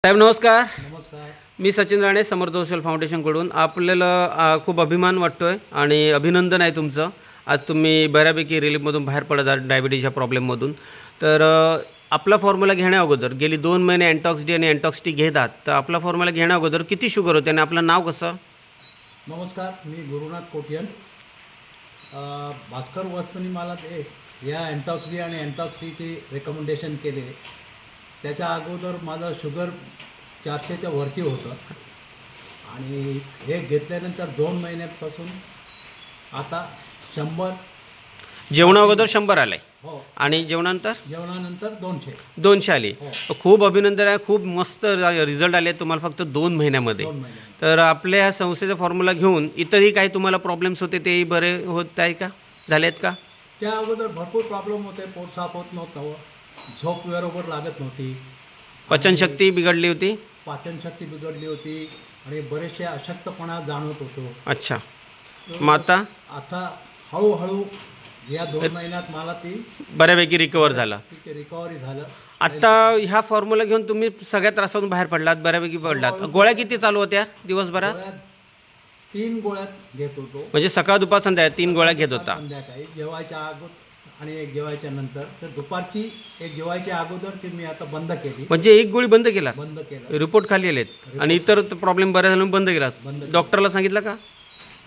साहेब नमस्कार. नमस्कार. मी सचिन राणे, समर्थ सोशल फाउंडेशनकडून. आपल्याला खूप अभिमान वाटतो आहे आणि अभिनंदन आहे तुमचं. आज तुम्ही बऱ्यापैकी रिलीफमधून बाहेर पडत आहात डायबिटीजच्या प्रॉब्लेममधून. तर आपला फॉर्म्युला घेण्याअगोदर गेली 2 महिने अँटॉक्स डी आणि अँटॉक्स टी घेत आहात. तर आपला फॉर्म्युला घेण्याअगोदर किती शुगर होते आणि आपलं नाव कसं? नमस्कार, मी गुरुनाथ कोटियन. भास्कर वस्तूंनी मला ते या अँटॉक्स डी आणि अँटॉक्स टीचे रेकमेंडेशन केले. त्याच्या अगोदर माझं शुगर 400च्या वरती होतं आणि हे घेतल्यानंतर 2 महिन्यापासून आता 100. जेवणाअगोदर 100 आलं आहे हो, आणि जेवणानंतर 200. 200 आली. हो. खूप अभिनंदन आहे. खूप मस्त रिझल्ट आले तुम्हाला फक्त 2 महिन्यामध्ये. 2 महिने. तर आपल्या या संस्थेचा फॉर्म्युला घेऊन इतरही काही तुम्हाला प्रॉब्लेम्स होते तेही बरे होत आहे का, झाले आहेत का? त्या अगोदर भरपूर प्रॉब्लेम होते. पोट साफ होत नव्हतं, झोप बरोबर लागत नव्हती, पचनशक्ती बिघडली होती. पाचनशक्ती बिघडली होती आणि बरेचसे अशक्तपणा जाणवत होतो. अच्छा. मग आता हळूहळू या 2 महिन्यात मला ती बऱ्यापैकी रिकवर झाला. तिचे रिकव्हरी झालं. आता ह्या फॉर्म्युला घेऊन तुम्ही सगळ्या त्रासातून बाहेर पडलात, बऱ्यापैकी पडलात. गोळ्या किती चालू होत्या दिवसभरात? गोळ्या 3 गोळ्यात घेत होतो. म्हणजे सकाळ दुपार संध्याकाळ 3 गोळ्या घेत होता. संध्याकाळी जेवायच्या अगोदर आणि एक जेवायच्या नंतर. तर दुपारची एक जेवायच्या अगोदर ती मी आता बंद केली. म्हणजे एक गोळी बंद केला, बंद केलं. रिपोर्ट खाली आलेत आणि इतर प्रॉब्लेम बऱ्याच झाले बंद केला. बंद केलं. डॉक्टरला सांगितलं का?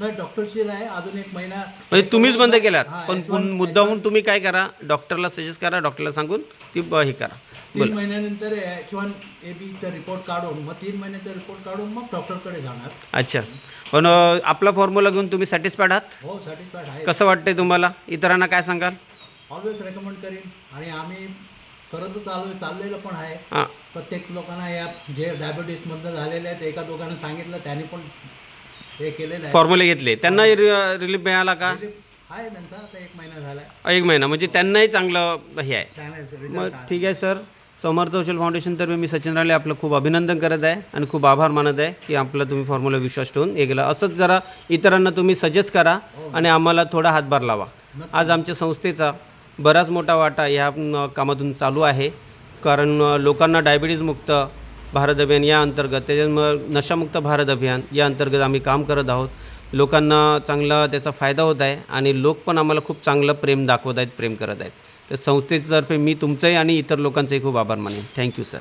नाही, डॉक्टरची नाही, अजून 1 महिना. म्हणजे तुम्हीच बंद केलात. हां, पण H1 मुद्दाहून तुम्ही काय करा, डॉक्टरला सजेस्ट करा, डॉक्टरला सांगून ती हे करा. 3 महिन्यानंतर H1AB रिपोर्ट काढून, मग 3 महिन्याचा रिपोर्ट काढून मग डॉक्टरकडे जाणार. अच्छा. पण आपला फॉर्म्युला घेऊन तुम्ही सॅटिस्फाईड आहात? हो, सॅटिस्फाईड आहे. कसं वाटतंय तुम्हाला? इतरांना काय सांगाल? ऑलवेज रेकमेंड करीन आणि आम्ही करतच चाललेलं पण आहे. हां. प्रत्येक लोकांना या जे डायबिटीसमधनं झालेले आहेत, एका दोघांना सांगितलं, त्यांनी पण हे केलेलं आहे. फॉर्म्युले घेतले, त्यांना रिलीफ मिळाला का? आहे त्यांचा आता 1 महिना झाला आहे. 1 महिना म्हणजे त्यांनाही चांगलं हे आहे. चांगलं मग result आहे. ठीक आहे सर. समर्थ सोशल फाउंडेशनतर्फे मी सचिन राणे आपलं खूप अभिनंदन करत आहे आणि खूप आभार मानत आहे की आपलं तुम्ही फॉर्म्युला विश्वास ठेवून हे केलं. असंच जरा इतरांना तुम्ही सजेस्ट करा आणि आम्हाला थोडा हातभार लावा. आज आमच्या संस्थेचा बराच मोठा वाटा ह्या कामातून चालू आहे. कारण लोकांना डायबिटीजमुक्त भारत अभियान या अंतर्गत, त्याच्यामुळे नशामुक्त भारत अभियान या अंतर्गत आम्ही काम करत आहोत. लोकांना चांगला त्याचा फायदा होत आहे आणि लोक पण आम्हाला खूप चांगलं प्रेम दाखवत आहेत, प्रेम करत आहेत. तर संस्थेतर्फे मी तुमचंही आणि इतर लोकांचंही खूप आभार मानेन. Thank you sir.